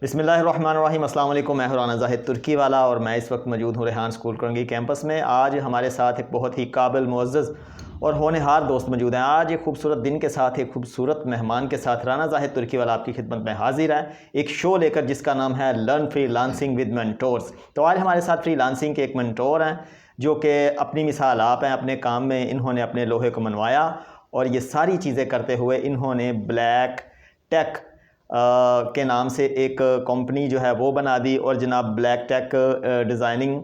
बिस्मिल्लाहिर्रहमानिर्रहीम। अस्सलाम वालेकुम। मैं राना ज़ाहिद तुर्की वाला और मैं इस वक्त मौजूद हूँ रेहान स्कूल करंगी कैंपस में। आज हमारे साथ एक बहुत ही काबिल मुअज़्ज़ज़ और होनहार दोस्त मौजूद हैं। आज एक खूबसूरत दिन के साथ एक खूबसूरत मेहमान के साथ राना ज़ाहिद तुर्की वाला आपकी खिदमत में हाजिर है, एक शो लेकर जिसका नाम है लर्न फ्रीलांसिंग विद मेंटोर्स। तो आज हमारे साथ फ्रीलांसिंग के एक मेंटोर हैं जो कि अपनी मिसाल आप हैं। अपने काम में इन्होंने अपने लोहे को मनवाया और ये सारी चीज़ें करते हुए इन्होंने ब्लैक टेक के नाम से एक कंपनी जो है वो बना दी और जनाब ब्लैक टेक डिज़ाइनिंग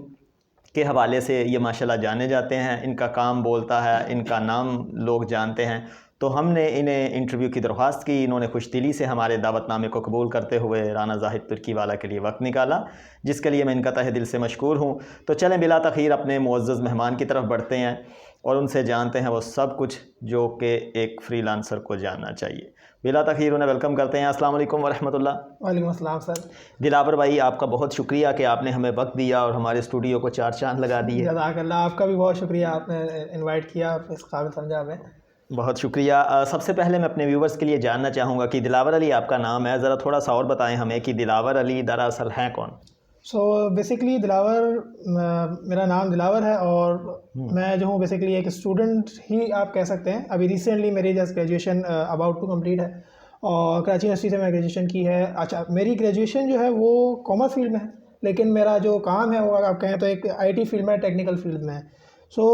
के हवाले से ये माशाल्लाह जाने जाते हैं। इनका काम बोलता है, इनका नाम लोग जानते हैं। तो हमने इन्हें इंटरव्यू की दरख्वास्त की, इन्होंने खुशदिली से हमारे दावतनामे को कबूल करते हुए राना ज़ाहिद तुर्की वाला के लिए वक्त निकाला, जिसके लिए मैं इनका तहे दिल से मशकूर हूँ। तो चलें बिला तख़ीर अपने मुअज़्ज़ज़ मेहमान की तरफ बढ़ते हैं और उनसे जानते हैं वो सब कुछ जो कि एक फ्रीलांसर को जानना चाहिए। बिला तख़ीर उन्हें वेलकम करते हैं। अस्सलाम वालेकुम वरहमतुल्लाह। वालेकुम अस्सलाम सर। दिलावर भाई, आपका बहुत शुक्रिया कि आपने हमें वक्त दिया और हमारे स्टूडियो को चार चांद लगा दिए। जज़ाकल्लाह, आपका भी बहुत शुक्रिया, आपने इनवाइट किया, इस काबिल समझा हमें। बहुत शुक्रिया। सबसे पहले मैं अपने व्यूवर्स के लिए जानना चाहूँगा कि दिलावर अली आपका नाम है, ज़रा थोड़ा सा और बताएं हमें कि दिलावर अली दरअसल हैं कौन। सो बेसिकली दिलावर, मेरा नाम दिलावर है और मैं जो हूँ बेसिकली एक स्टूडेंट ही आप कह सकते हैं। अभी रिसेंटली मेरी just graduation about to complete है और कराची यूनिवर्सिटी से मैं ग्रेजुएशन की है। अच्छा, मेरी ग्रेजुएशन जो है वो कॉमर्स फील्ड में है, लेकिन मेरा जो काम है वो अगर आप कहें तो एक आईटी फील्ड में, टेक्निकल फील्ड में है। सो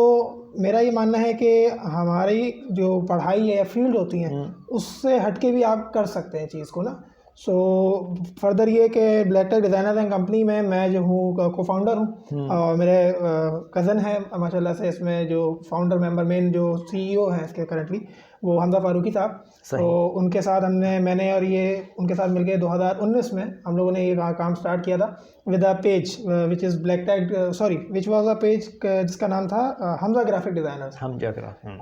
मेरा ये मानना है कि हमारी जो पढ़ाई है या फील्ड होती हैं उससे हटके भी आप कर सकते हैं चीज़ को ना। सो फर्दर ये कि Black Tech designer and company में मैं जो हूँ को फाउंडर हूँ और मेरे कज़न हैं माशाल्लाह से इसमें जो फाउंडर मेंबर, मेन जो सीईओ हैं इसके करंटली, वो हमजा फारूकी साहब। तो उनके साथ मैंने और ये उनके साथ मिलकर 2019 में हम लोगों ने ये काम स्टार्ट किया था with a page which is Black Tech, sorry which was a page जिसका नाम था हमजा ग्राफिक डिज़ाइनर्स।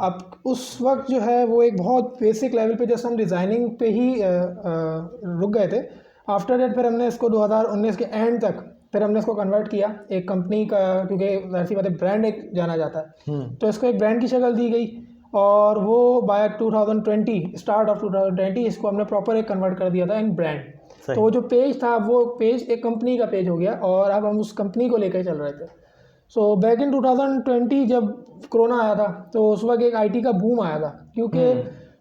अब उस वक्त जो है वो एक बहुत बेसिक लेवल पे जस्ट हम डिज़ाइनिंग पे ही रुक गए थे। आफ्टर डेट फिर हमने इसको 2019 के एंड तक फिर हमने इसको कन्वर्ट किया एक कंपनी का, क्योंकि ऐसी बात है ब्रांड एक जाना जाता है, तो इसको एक ब्रांड की शक्ल दी गई और वो बाय 2020 स्टार्ट ऑफ 2020 इसको हमने प्रॉपर एक कन्वर्ट कर दिया था इन ब्रांड। तो वो जो पेज था वो पेज एक कंपनी का पेज हो गया और अब हम उस कंपनी को लेकर चल रहे थे। सो बैक इन 2020 जब कोरोना आया था तो उस वक्त एक आईटी का बूम आया था, क्योंकि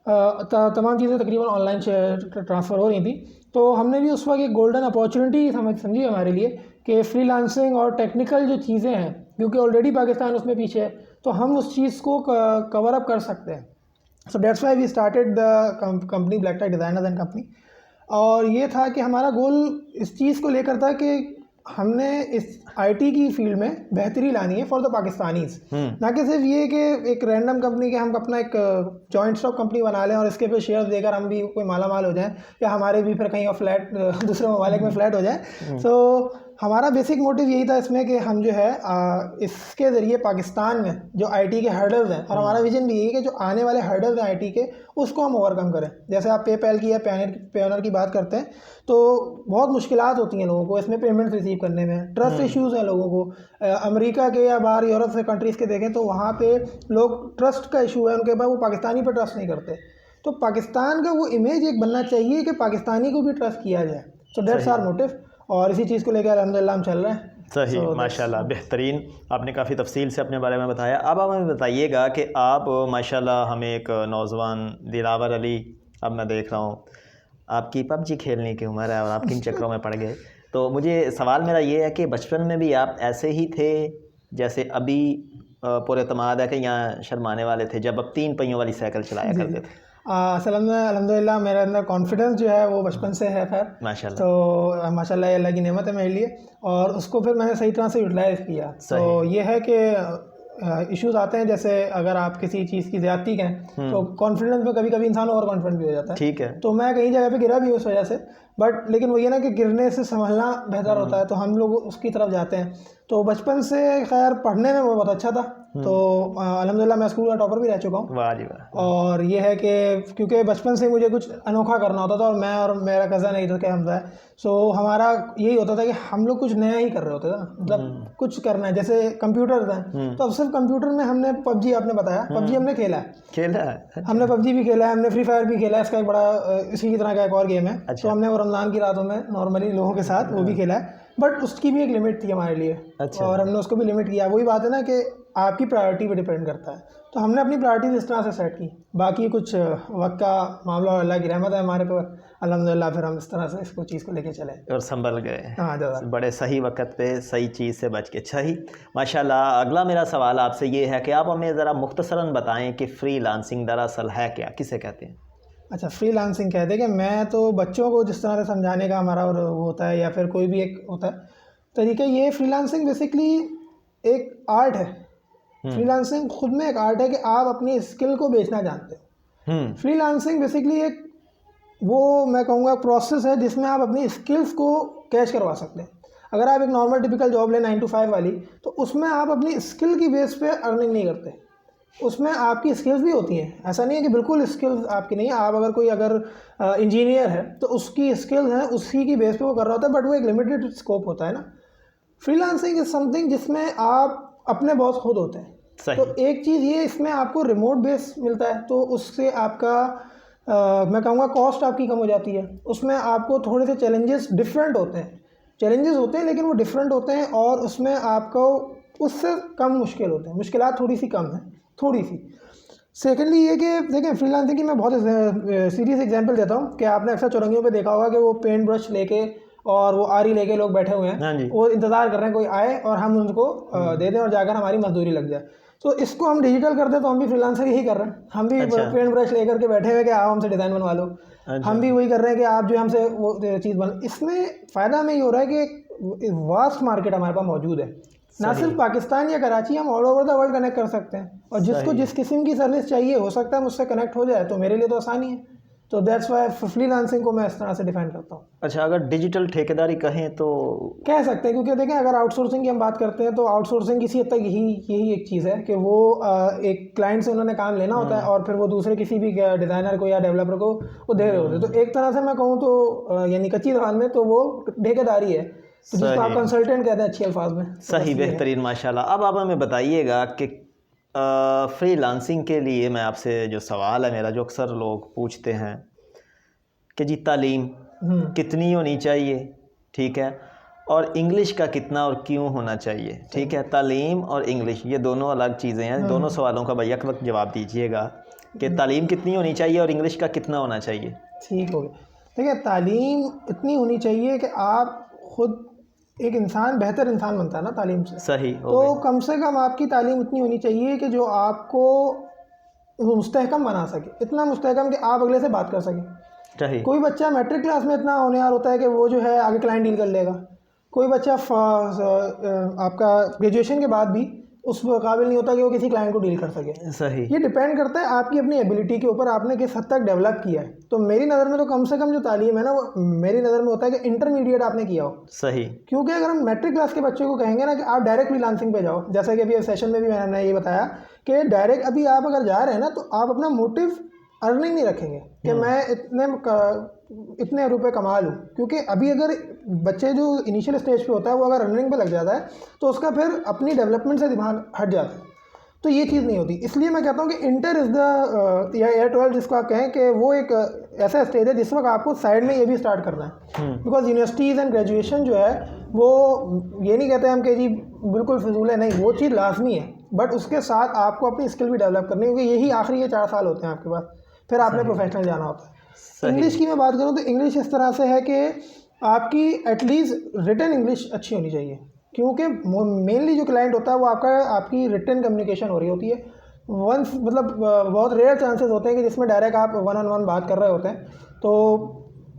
तमाम चीज़ें तकरीबन ऑनलाइन ट्रांसफ़र हो रही थी। तो हमने भी उस वक्त एक गोल्डन अपॉर्चुनिटी समझी हमारे लिए कि फ्रीलांसिंग और टेक्निकल जो चीज़ें हैं, क्योंकि ऑलरेडी पाकिस्तान उसमें पीछे है, तो हम उस चीज़ को कवर अप कर सकते हैं। So that's why we started the company Black Tech designers and company. और ये था कि हमारा गोल इस चीज़ को लेकर था कि हमने इस आईटी की फील्ड में बेहतरी लानी है फॉर द पाकिस्तानीज़, ना कि सिर्फ ये कि एक रैंडम कंपनी के हम अपना एक जॉइंट स्टॉक कंपनी बना लें और इसके पे शेयर देकर हम भी कोई माला माल हो जाएं या हमारे भी फिर कहीं और फ्लैट दूसरे ममालिक में फ्लैट हो जाए। सो हमारा बेसिक मोटिव यही था इसमें कि हम जो है इसके ज़रिए पाकिस्तान में जो आईटी के हर्डल्स हैं, और हमारा विजन भी यही है कि जो आने वाले हर्डल्स हैं आईटी के उसको हम ओवरकम करें। जैसे आप पेपैल की या पेयोनियर की बात करते हैं तो बहुत मुश्किलात होती हैं लोगों को इसमें पेमेंट रिसीव करने में, ट्रस्ट इश्यूज़ हैं लोगों को। अमेरिका के या बाहर यूरोप से कंट्रीज़ के देखें तो वहाँ पे लोग ट्रस्ट का इशू है उनके पास, वो पाकिस्तानी पर ट्रस्ट नहीं करते। तो पाकिस्तान का वो इमेज एक बनना चाहिए कि पाकिस्तानी को भी ट्रस्ट किया जाए। सो दैट्स आवर मोटिव और इसी चीज़ को लेकर अल्हम्दुलिल्लाह हम चल रहे हैं। सही, माशाल्लाह, बेहतरीन। आपने काफ़ी तफसील से अपने बारे में बताया। अब आप हमें बताइएगा कि आप माशाल्लाह हमें एक नौजवान दिलावर अली, अब मैं देख रहा हूँ आपकी पबजी खेलने की उम्र है और आप किन चक्रों में पड़ गए। तो मुझे सवाल मेरा ये है कि बचपन में भी आप ऐसे ही थे जैसे अभी पुरएतमाद है कि यहाँ शर्माने वाले थे जब आप 3 पहियों वाली साइकिल चलाया करते थे? असल में अल्हम्दुलिल्लाह मेरे अंदर कॉन्फिडेंस जो है वो बचपन से है खैर माशाल्लाह। तो माशाल्लाह अल्लाह की नेमत है मेरे लिए और उसको फिर मैंने सही तरह से यूटिलाइज़ किया। तो ये है कि इश्यूज़ आते हैं, जैसे अगर आप किसी चीज़ की ज़्यादती करें तो कॉन्फिडेंस में कभी कभी इंसान ओवर कॉन्फिडेंट भी हो जाता है। ठीक है, तो मैं कहीं जगह पे गिरा भी उस वजह से, बट लेकिन वो ये ना कि गिरने से संभलना बेहतर होता है, तो हम लोग उसकी तरफ जाते हैं। तो बचपन से खैर पढ़ने में मैं बहुत अच्छा था, तो अल्हम्दुलिल्लाह मैं स्कूल का टॉपर भी रह चुका हूँ। वाह जी वाह। और ये है कि क्योंकि बचपन से मुझे कुछ अनोखा करना होता था, और मैं और मेरा कज़न है, तो क्या हमजा है, सो हमारा यही होता था कि हम लोग कुछ नया ही कर रहे होते थे ना, मतलब कुछ करना है। जैसे कंप्यूटर था, तो अब सिर्फ कंप्यूटर में हमने पबजी, आपने बताया पबजी हमने खेला है, हमने पबजी भी खेला है, हमने फ्री फायर भी खेला है, इसका एक बड़ा इसी की तरह का एक और गेम है। तो हमने वो रमज़ान की रातों में नॉर्मली लोगों के साथ वो भी खेला है, बट उसकी भी एक लिमिट थी हमारे लिए। और हमने उसको भी लिमिट किया। वही बात है ना कि आपकी प्रायोरिटी पे डिपेंड करता है, तो हमने अपनी प्रायोरिटीज इस तरह से सेट की। बाकी कुछ वक्त का मामला और अल्लाह की रहमत है हमारे पर, अल्हम्दुलिल्लाह फिर हम इस तरह से इसको चीज़ को लेके चले और संभल गए। हाँ ज़्यादा बड़े सही वक्त पे सही चीज़ से बच के। सही, माशाल्लाह। अगला मेरा सवाल आपसे ये है कि आप हमें ज़रा मुख्तसरन बताएं कि फ्रीलांसिंग दरअसल है क्या, किसे कहते हैं? अच्छा, फ्रीलांसिंग कहते हैं कि मैं तो बच्चों को जिस तरह से समझाने का हमारा और वो होता है, या फिर कोई भी एक होता है तरीका, ये फ्रीलांसिंग बेसिकली एक आर्ट है। फ्रीलांसिंग खुद में एक आर्ट है कि आप अपनी स्किल को बेचना जानते हो। फ्रीलांसिंग बेसिकली एक वो मैं कहूँगा प्रोसेस है जिसमें आप अपनी स्किल्स को कैश करवा सकते हैं। अगर आप एक नॉर्मल टिपिकल जॉब लें 9 to 5 वाली, तो उसमें आप अपनी स्किल की बेस पे अर्निंग नहीं करते। उसमें आपकी स्किल्स भी होती हैं, ऐसा नहीं है कि बिल्कुल स्किल्स आपकी नहीं है। आप अगर कोई इंजीनियर है तो उसकी स्किल्स हैं, उसी की बेस पे वो कर रहा होता है, बट वो एक लिमिटेड स्कोप होता है ना। फ्रीलांसिंग इज समथिंग जिसमें आप अपने बॉस खुद होते हैं। तो एक चीज़ ये, इसमें आपको रिमोट बेस मिलता है, तो उससे आपका मैं कहूँगा कॉस्ट आपकी कम हो जाती है। उसमें आपको थोड़े से चैलेंजेस डिफरेंट होते हैं, चैलेंजेस होते हैं लेकिन वो डिफरेंट होते हैं, और उसमें आपको उससे कम मुश्किल होते हैं, मुश्किलात थोड़ी सी कम है, थोड़ी सी। सेकेंडली ये कि देखें, फ्रीलांसिंग की मैं बहुत सीरियस एग्जांपल देता हूँ कि आपने अक्सर चौरंगियों पे देखा होगा कि वो पेंट ब्रश लेके और वो आरी लेके लोग बैठे हुए हैं, वो इंतज़ार कर रहे हैं कोई आए और हम उनको दे दें और जाकर हमारी मजदूरी लग जाए। तो इसको हम डिजिटल कर दें तो हम भी फ्रीलांसर यही कर रहे हैं। हम भी पेंट ब्रश लेकर के बैठे हुए कि आप हमसे डिज़ाइन बनवा लो। हम भी वही कर रहे हैं कि आप जो हमसे वो चीज़ बन। इसमें फ़ायदा हमें ये हो रहा है कि वास्ट मार्केट हमारे पास मौजूद है, ना सिर्फ पाकिस्तान या कराची, हम all over the world connect कर सकते हैं, और जिसको जिस किस्म की सर्विस चाहिए हो सकता है मुझसे कनेक्ट हो जाए, तो मेरे लिए तो आसानी है। तो दैट्स वाई फ्रीलांसिंग को मैं इस तरह से डिफाइन करता हूँ। अच्छा, अगर डिजिटल ठेकेदारी कहें तो कह सकते हैं, क्योंकि देखें अगर आउटसोर्सिंग की हम बात करते हैं तो आउटसोर्सिंग किसी हद तक यही एक चीज़ है कि वो एक क्लाइंट से उन्होंने काम लेना होता है और फिर वो दूसरे किसी भी डिज़ाइनर को या डेवलपर को वो दे रहे होते हैं। तो एक तरह से मैं कहूँ तो यानी कच्ची जबान में तो वो ठेकेदारी है, तो जिसको आप कंसल्टेंट कहते हैं अच्छे अल्फाज में। सही, बेहतरीन, माशाल्लाह। अब आप हमें बताइएगा कि फ्रीलांसिंग के लिए मैं आपसे जो सवाल है मेरा, जो अक्सर लोग पूछते हैं कि जी तालीम कितनी होनी चाहिए, ठीक है, और इंग्लिश का कितना और क्यों होना चाहिए, ठीक है। तालीम और इंग्लिश ये दोनों अलग चीज़ें हैं। दोनों सवालों का बैक वक्त जवाब दीजिएगा कि तालीम कितनी होनी चाहिए और इंग्लिश का कितना होना चाहिए। ठीक हो गया। देखिए, तालीम इतनी होनी चाहिए कि आप खुद एक इंसान बेहतर इंसान बनता है ना तालीम से। सही। तो कम से कम आपकी तालीम इतनी होनी चाहिए कि जो आपको मुस्तहकम बना सके, इतना मुस्तहकम कि आप अगले से बात कर सकें। कोई बच्चा मैट्रिक क्लास में इतना होनहार होता है कि वो जो है आगे क्लाइंट डील कर लेगा। कोई बच्चा आपका ग्रेजुएशन के बाद भी उस काबिल नहीं होता कि वो किसी क्लाइंट को डील कर सके। सही। ये डिपेंड करता है आपकी अपनी एबिलिटी के ऊपर, आपने किस हद तक डेवलप किया है। तो मेरी नज़र में तो कम से कम जो तालीम है ना, वो मेरी नज़र में होता है कि इंटरमीडिएट आपने किया हो। सही। क्योंकि अगर हम मैट्रिक क्लास के बच्चे को कहेंगे ना कि आप डायरेक्ट फ्रीलांसिंग पे जाओ, जैसा कि अभी सेशन में भी मैंने ये बताया कि डायरेक्ट अभी आप अगर जा रहे हैं ना, तो आप अपना मोटिव अर्निंग नहीं रखेंगे कि मैं इतने रुपए कमा लूँ। क्योंकि अभी अगर बच्चे जो इनिशियल स्टेज पे होता है वो अगर अर्निंग पे लग जाता है तो उसका फिर अपनी डेवलपमेंट से दिमाग हट जाता है। तो ये चीज़ नहीं होती। इसलिए मैं कहता हूँ कि इंटर इज़ द या एयर 12 जिसको आप कहें कि वो एक ऐसा स्टेज है जिस वक्त आपको साइड में ये भी स्टार्ट करना है। बिकॉज यूनिवर्सिटीज़ एंड ग्रेजुएशन जो है वो ये नहीं कहते हम कि जी बिल्कुल फिजूल है, नहीं, वो चीज़ लाजमी है, बट उसके साथ आपको अपनी स्किल भी डेवलप करनी है, क्योंकि यही आखिरी ये 4 साल होते हैं आपके पास, फिर आपने प्रोफेशनल जाना होता है। इंग्लिश की मैं बात करूँ तो इंग्लिश इस तरह से है कि आपकी एटलीस्ट रिटन इंग्लिश अच्छी होनी चाहिए, क्योंकि मेनली जो क्लाइंट होता है वो आपकी रिटन कम्युनिकेशन हो रही होती है। वंस मतलब बहुत रेयर चांसेस होते हैं कि जिसमें डायरेक्ट आप 1-on-1 बात कर रहे होते हैं। तो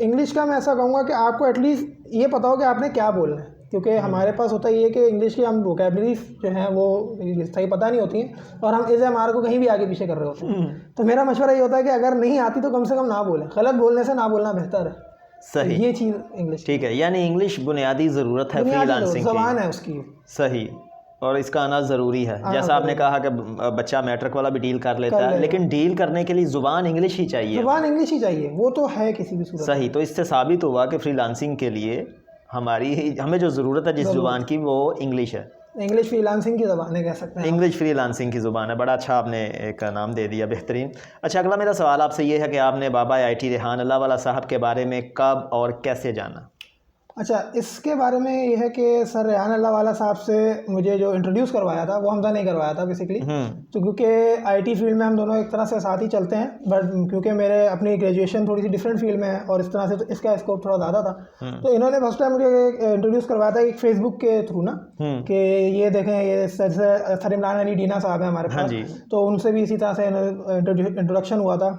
इंग्लिश का मैं ऐसा कहूँगा कि आपको एटलीस्ट ये पता हो कि आपने क्या बोलना है, क्योंकि हमारे पास होता ही है कि इंग्लिश की हम वोकेबलरीज जो हैं वो सही पता नहीं होती हैं और हम AMR को कहीं भी आगे पीछे कर रहे होते हैं। तो मेरा मशवरा ये होता है कि अगर नहीं आती तो कम से कम ना बोलें, गलत बोलने से ना बोलना बेहतर है। सही। ये चीज़ इंग्लिश ठीक है, यानी इंग्लिश बुनियादी ज़रूरत है फ्रीलांसिंग ज़बान की। है उसकी। सही, और इसका आना ज़रूरी है। जैसा आपने कहा कि बच्चा मैट्रिक वाला भी डील कर लेता है, लेकिन डील करने के लिए ज़ुबान इंग्लिश ही चाहिए। ज़ुबान इंग्लिश ही चाहिए, वो तो है किसी भी सूरत। सही, तो इससे साबित हुआ कि फ्रीलांसिंग के लिए हमें जो ज़रूरत है जिस ज़ुबान की, वो इंग्लिश है। इंग्लिश फ्रीलांसिंग की ज़बान है, कह सकते हैं। इंग्लिश फ्रीलांसिंग की ज़ुबान है। बड़ा अच्छा आपने एक नाम दे दिया, बेहतरीन। अच्छा, अगला मेरा सवाल आपसे ये है कि आपने बाबा IT रेहान अल्लाहवाला साहब के बारे में कब और कैसे जाना? अच्छा, इसके बारे में ये है कि सर रेहान अल्लाहवाला साहब से मुझे जो इंट्रोड्यूस करवाया था वो हमजा नहीं करवाया था बेसिकली। तो क्योंकि IT फील्ड में हम दोनों एक तरह से साथ ही चलते हैं, बट क्योंकि मेरे अपनी ग्रेजुएशन थोड़ी सी डिफरेंट फील्ड में है और इस तरह से तो इसका स्कोप थोड़ा ज़्यादा था। तो इन्होंने फर्स्ट टाइम मुझे इंट्रोड्यूस करवाया था एक फेसबुक के थ्रू ना, कि ये देखें, ये सर इमरान अली डीना साहब है हमारे पास, तो उनसे भी इसी तरह से इंट्रोडक्शन हुआ था।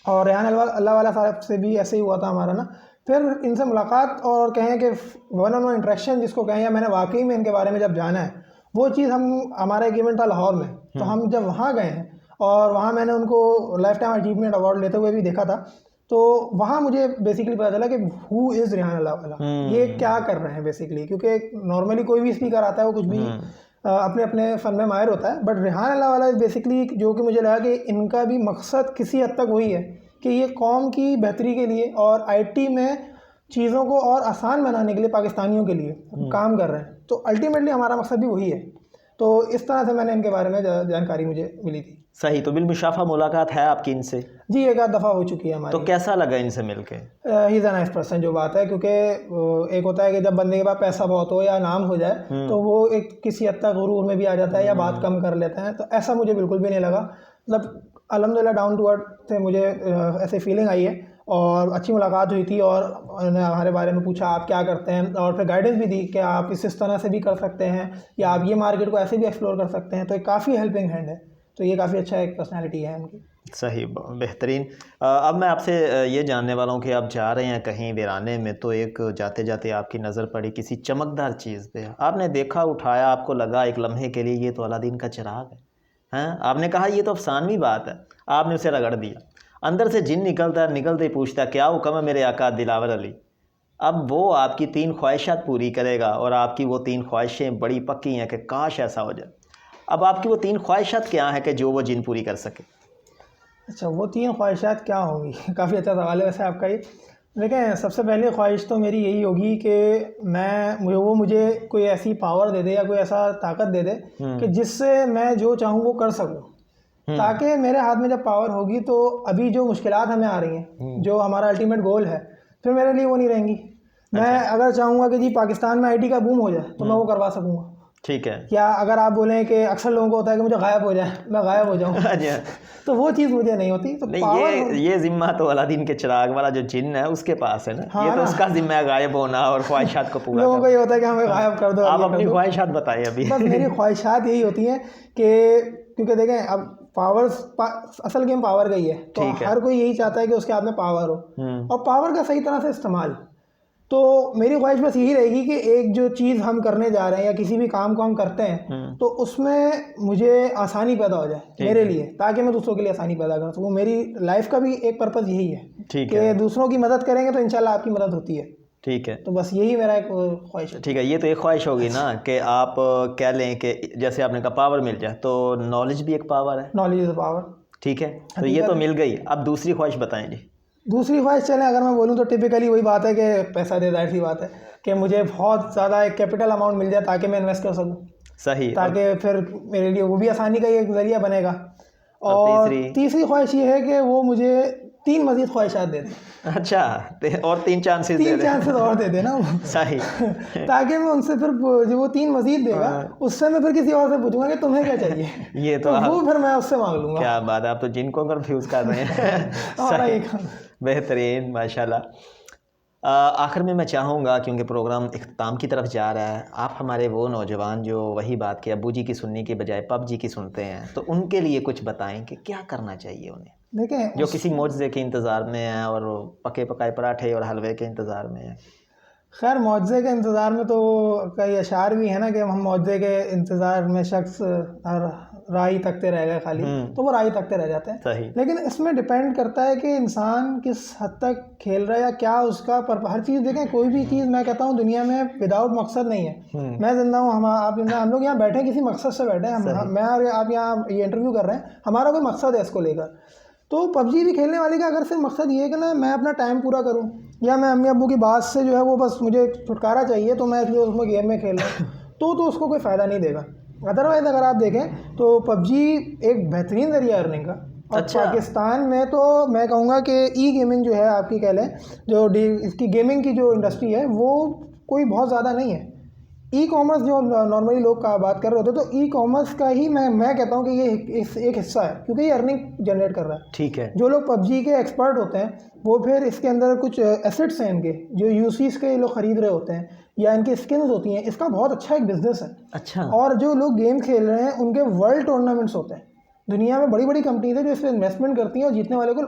और रेहान अल्लाहवाला साहब से भी ऐसे ही हुआ था हमारा ना। फिर इनसे मुलाकात और कहें कि वन ऑन वन इंटरेक्शन जिसको कहें, या मैंने वाकई में इनके बारे में जब जाना है, वो चीज़ हमारा एक इवेंट था लाहौर में, तो हम जब वहाँ गए हैं और वहाँ मैंने उनको लाइफ टाइम अचीवमेंट अवार्ड लेते हुए भी देखा था, तो वहाँ मुझे बेसिकली पता चला कि हु इज़ रेहान अल्लाहवाला, ये क्या कर रहे हैं बेसिकली। क्योंकि नॉर्मली कोई भी स्पीकर आता है वो कुछ भी अपने अपने फ़न में माहिर होता है, बट रेहान अल्लाहवाला बेसिकली जो कि मुझे लगा कि इनका भी मकसद किसी हद तक वही है कि ये कौम की बेहतरी के लिए और IT में चीज़ों को और आसान बनाने के लिए पाकिस्तानियों के लिए काम कर रहे हैं। तो अल्टीमेटली हमारा मकसद भी वही है। तो इस तरह से मैंने इनके बारे में जानकारी मुझे मिली थी। सही, तो बिलमुशाफा मुलाकात है आपकी इनसे? जी, एक आध दफ़ा हो चुकी है हमारी। तो कैसा लगा इनसे मिलके? He is a nice person, जो बात है, क्योंकि एक होता है कि जब बंदे के पास पैसा बहुत हो या नाम हो जाए तो वो एक किसी हद तक गुरूर में भी आ जाता है या बात कम कर लेते हैं। तो ऐसा मुझे बिल्कुल भी नहीं लगा। मतलब अल्हम्दुलिल्लाह डाउन टू अर्थ से मुझे ऐसे फीलिंग आई है और अच्छी मुलाकात हुई थी। और उन्होंने हमारे बारे में पूछा आप क्या करते हैं, और फिर गाइडेंस भी दी कि आप इस तरह से भी कर सकते हैं या आप ये मार्केट को ऐसे भी एक्सप्लोर कर सकते हैं। तो एक काफ़ी हेल्पिंग हैंड है। तो ये काफ़ी अच्छा एक पर्सनैलिटी है उनकी। सही, बेहतरीन। अब मैं आपसे ये जानने वाला हूँ कि आप जा रहे हैं कहीं वीराने में, तो एक जाते जाते आपकी नज़र पड़ी किसी चमकदार चीज़ पे, आपने देखा, उठाया, आपको लगा एक लम्हे के लिए ये तो अलादीन का चिराग है, हैं? आपने कहा ये तो अफसानवी बात है, आपने उसे रगड़ दिया। अंदर से जिन निकलता है, निकलते ही पूछता है क्या हुक्म है मेरे आका दिलावर अली। अब वो आपकी 3 ख्वाहिशात पूरी करेगा, और आपकी वो 3 ख्वाहिशें बड़ी पक्की हैं कि काश ऐसा हो जाए। अब आपकी वो 3 ख्वाहिशात क्या हैं कि जो वो जिन पूरी कर सके? अच्छा, वो 3 ख्वाहिशात क्या होंगी? काफ़ी अच्छा सवाल है वैसे आपका ये। देखें, सबसे पहले ख्वाहिश तो मेरी यही होगी कि मुझे कोई ऐसी पावर दे दे या कोई ऐसा ताकत दे दे कि जिससे मैं जो चाहूँ वो कर सकूँ। ताकि मेरे हाथ में जब पावर होगी तो अभी जो मुश्किलात हमें आ रही हैं, जो हमारा अल्टीमेट गोल है, फिर मेरे लिए वो नहीं रहेंगी। मैं अगर चाहूँगा कि जी पाकिस्तान में IT का बूम हो जाए तो मैं वो करवा सकूँगा। ठीक है। या अगर आप बोलें कि अक्सर लोगों को होता है कि मुझे गायब हो जाए, मैं गायब हो जाऊँ, तो वो चीज़ मुझे नहीं होती। तो नहीं, ये जिम्मा तो अलादीन के चिराग वाला जो जिन है उसके पास है ना। हाँ, ये तो उसका जिम्मा है गायब होना और ख्वाहिशात को पूरा लोगों को ये होता है कि हमें गायब कर दो। आप अपनी ख्वाहिशात बताइए अभी। बस मेरी ख्वाहिशात यही होती हैं कि क्योंकि देखें, अब असल गेम पावर का ही है, तो हर कोई यही चाहता है कि उसके हाथ में पावर हो और पावर का सही तरह से इस्तेमाल। तो मेरी ख्वाहिश बस यही रहेगी कि एक जो चीज़ हम करने जा रहे हैं या किसी भी काम को हम करते हैं तो उसमें मुझे आसानी पैदा हो जाए मेरे लिए, ताकि मैं दूसरों के लिए आसानी पैदा कर सकूँ। मेरी लाइफ का भी एक पर्पज़ यही है कि दूसरों की मदद करेंगे तो इंशाल्लाह आपकी मदद होती है। ठीक है, तो बस यही मेरा एक ख्वाहिश है। ठीक है, ये तो एक ख्वाहिश होगी ना कि आप कह लें कि जैसे आपने कहा पावर मिल जाए, तो नॉलेज भी एक पावर है। Knowledge is power. ठीक है, तो ये तो मिल गई। अब दूसरी ख्वाहिश बताएं जी। दूसरी ख्वाहिश चलें अगर मैं बोलूँ तो टिपिकली वही बात है कि पैसा दे, जाहिर सी बात है कि मुझे बहुत ज़्यादा एक कैपिटल अमाउंट मिल जाए ताकि मैं इन्वेस्ट कर सकूँ। सही, ताकि फिर मेरे लिए वो भी आसानी का एक ज़रिया बनेगा। और तीसरी ख्वाहिश ये है कि वो मुझे 3 मज़ीद ख्वाहिशात दे दें। अच्छा, और 3 चांसेस और दे देना वो। सही। ताकि मैं उनसे फिर जो वो 3 मज़ीद देगा उससे मैं फिर किसी और से पूछूंगा कि तुम्हें क्या चाहिए। ये तो वो फिर मैं उससे मांग लूँगा। क्या बात है, आप तो जिनको कंफ्यूज कर रहे हैं। बेहतरीन, माशाल्लाह। आखिर में मैं चाहूँगा, क्योंकि प्रोग्राम इख्तिताम की तरफ जा रहा है, आप हमारे वो नौजवान जो वही बात कि अब्बू जी की सुनने की बजाय PUBG की सुनते हैं, तो उनके लिए कुछ बताएं कि क्या करना चाहिए उन्हें। देखें, जो किसी मौजज़े के इंतज़ार में हैं और पके पकाए पराठे और हलवे के इंतज़ार में हैं। खैर, मौजज़े के इंतज़ार में तो कई अशार भी है ना कि हम मौजज़े के इंतज़ार में शख्स हर राह ही तकते रह गए खाली, तो वो राह ही तकते रह जाते हैं। सही। लेकिन इसमें डिपेंड करता है कि इंसान किस हद तक खेल रहा है या क्या उसका हर चीज़ देखें, कोई भी चीज़ मैं कहता हूँ दुनिया में विदाउट मकसद नहीं है। मैं जिंदा हूँ, आप जिंदा, हम लोग यहाँ बैठे किसी मकसद से बैठे हैं, मैं और आप यहाँ ये इंटरव्यू कर रहे हैं, हमारा कोई मकसद है इसको लेकर। तो पबजी भी खेलने वाले का अगर सिर्फ मकसद ये है कि ना मैं अपना टाइम पूरा करूँ या मैं अम्मी अब्बू की बात से जो है वो बस मुझे छुटकारा चाहिए तो मैं इसलिए उसमें गेम में खेल रहा हूँ, तो उसको कोई फ़ायदा नहीं देगा। अदरवाइज़ अगर आप देखें तो पबजी एक बेहतरीन ज़रिया अर्निंग का। और अच्छा। पाकिस्तान में तो मैं कहूँगा कि ई गेमिंग जो है आपकी कह लें, जो इसकी गेमिंग की जो इंडस्ट्री है वो कोई बहुत ज़्यादा नहीं है। ई कॉमर्स जो नॉर्मली लोग का बात कर रहे होते, तो ई कॉमर्स का ही मैं कहता हूँ कि ये एक हिस्सा है, क्योंकि ये अर्निंग जनरेट कर रहा है। ठीक है। जो लोग पबजी के एक्सपर्ट होते हैं वो फिर इसके अंदर कुछ एसेट्स हैं इनके जो यूसीज के लोग खरीद रहे होते हैं या इनकी स्किन्स होती हैं, इसका बहुत अच्छा एक बिजनेस है। अच्छा। और जो लोग गेम खेल रहे हैं उनके वर्ल्ड टूर्नामेंट्स होते हैं, दुनिया में बड़ी बड़ी कंपनीज है जो इस पर इन्वेस्टमेंट करती हैं और जीतने वाले को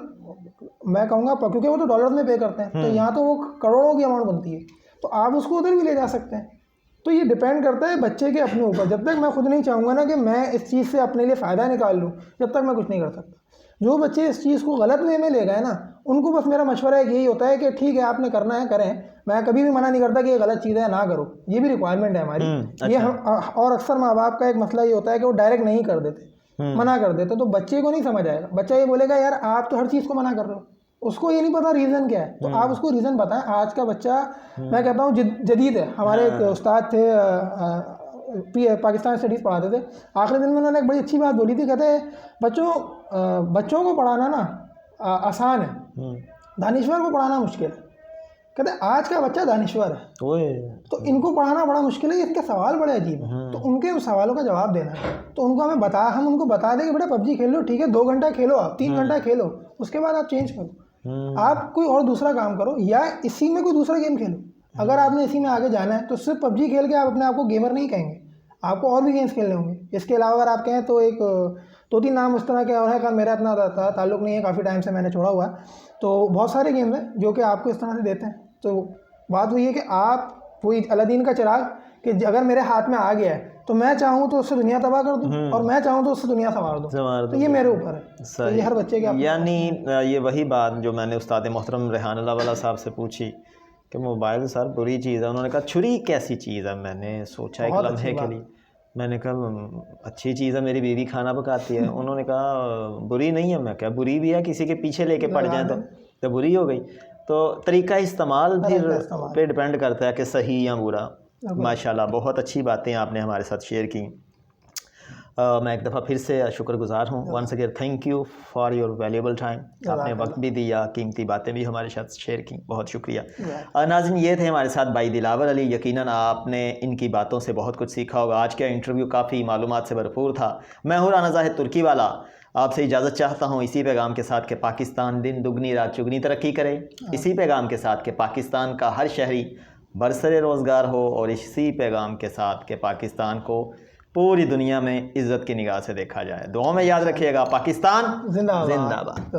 मैं कहूँगा, क्योंकि वो तो डॉलर्स में पे करते हैं, तो यहाँ तो वो करोड़ों की अमाउंट बनती है, तो आप उसको उधर भी ले जा सकते हैं। तो ये डिपेंड करता है बच्चे के अपने ऊपर। जब तक मैं खुद नहीं चाहूँगा ना कि मैं इस चीज़ से अपने लिए फ़ायदा निकाल लूँ, जब तक मैं कुछ नहीं कर सकता। जो बच्चे इस चीज़ को गलत वे में ले गए ना, उनको बस मेरा मशवरा यही होता है कि ठीक है आपने करना है करें, मैं कभी भी मना नहीं करता कि ये गलत चीज़ है ना करो, ये भी रिक्वायरमेंट है हमारी। अच्छा। ये हम और अक्सर माँ बाप का एक मसला ये होता है कि वो डायरेक्ट नहीं कर देते, मना कर देते, तो बच्चे को नहीं समझ आएगा। बच्चा ये बोलेगा यार आप तो हर चीज़ को मना कर रहे हो, उसको ये नहीं पता रीज़न क्या है, तो आप उसको रीज़न बताएं। आज का बच्चा मैं कहता हूँ जदीद है। हमारे एक उस्ताद थे पाकिस्तान स्टडीज़ पढ़ाते थे, आखिरी दिन में उन्होंने एक बड़ी अच्छी बात बोली थी। कहते बच्चों को पढ़ाना ना आसान है, दानिश्वर को पढ़ाना मुश्किल है। कहते आज का बच्चा दानिश्वर है, तो इनको पढ़ाना बड़ा मुश्किल है, इसके सवाल बड़े अजीब हैं, तो उनके उन सवालों का जवाब देना है। तो हम उनको बता दें कि बेटा पबजी खेल लो, ठीक है 2 घंटा खेलो, आप 3 घंटा खेलो, उसके बाद आप चेंज करो, आप कोई और दूसरा काम करो या इसी में कोई दूसरा गेम खेलो। अगर आपने इसी में आगे जाना है तो सिर्फ पबजी खेल के आप अपने आप को गेमर नहीं कहेंगे, आपको और भी गेम्स खेलने होंगे। इसके अलावा अगर आप कहें तो एक 2-3 नाम उस तरह के और है, मेरा इतना ताल्लुक़ नहीं है, काफ़ी टाइम से मैंने छोड़ा हुआ है, तो बहुत सारे गेम्स हैं जो कि आपको इस तरह से देते हैं। तो बात वही है कि आप वही अलादीन का चिराग, कि अगर मेरे हाथ में आ गया है तो मैं चाहूँ तो उससे दुनिया तबाह कर दूँ और मैं चाहूँ तो उससे दुनिया संवार दूँ, तो ये मेरे ऊपर है। तो ये हर बच्चे के यानी ये वही बात जो मैंने उस्ताद मोहतरम रेहान अल्लाह वाला साहब से पूछी कि मोबाइल सर बुरी चीज़ है, उन्होंने कहा छुरी कैसी चीज़ है। मैंने सोचा एक लम्हे के लिए, मैंने कहा अच्छी चीज़ है, मेरी बीवी खाना पकाती है। उन्होंने कहा बुरी नहीं है। मैं क्या बुरी भी है, किसी के पीछे लेके पड़ जाए तो बुरी हो गई। तो तरीका इस्तेमाल फिर पे डिपेंड करता है कि सही या बुरा। माशाल्लाह बहुत अच्छी बातें आपने हमारे साथ शेयर की। मैं एक दफ़ा फिर से शुक्रगुज़ार हूँ। Once again thank you for your valuable time. आपने वक्त भी दिया, कीमती बातें भी हमारे साथ शेयर की, बहुत शुक्रिया। नाज़रीन ये थे हमारे साथ भाई दिलावर अली। यकीनन आपने इनकी बातों से बहुत कुछ सीखा होगा। आज का इंटरव्यू काफ़ी मालूमात से भरपूर था। मैं हूँ राना ज़ाहिद तुर्की वाला, आपसे इजाज़त चाहता हूँ इसी पैगाम के साथ कि पाकिस्तान दिन दुगनी रात चुगनी तरक्की करे, इसी पैगाम के साथ कि पाकिस्तान का हर शहरी बरसरे रोज़गार हो, और इसी पैगाम के साथ कि पाकिस्तान को पूरी दुनिया में इज़्ज़त की निगाह से देखा जाए। दुआ में याद रखिएगा। पाकिस्तान जिंदाबाद।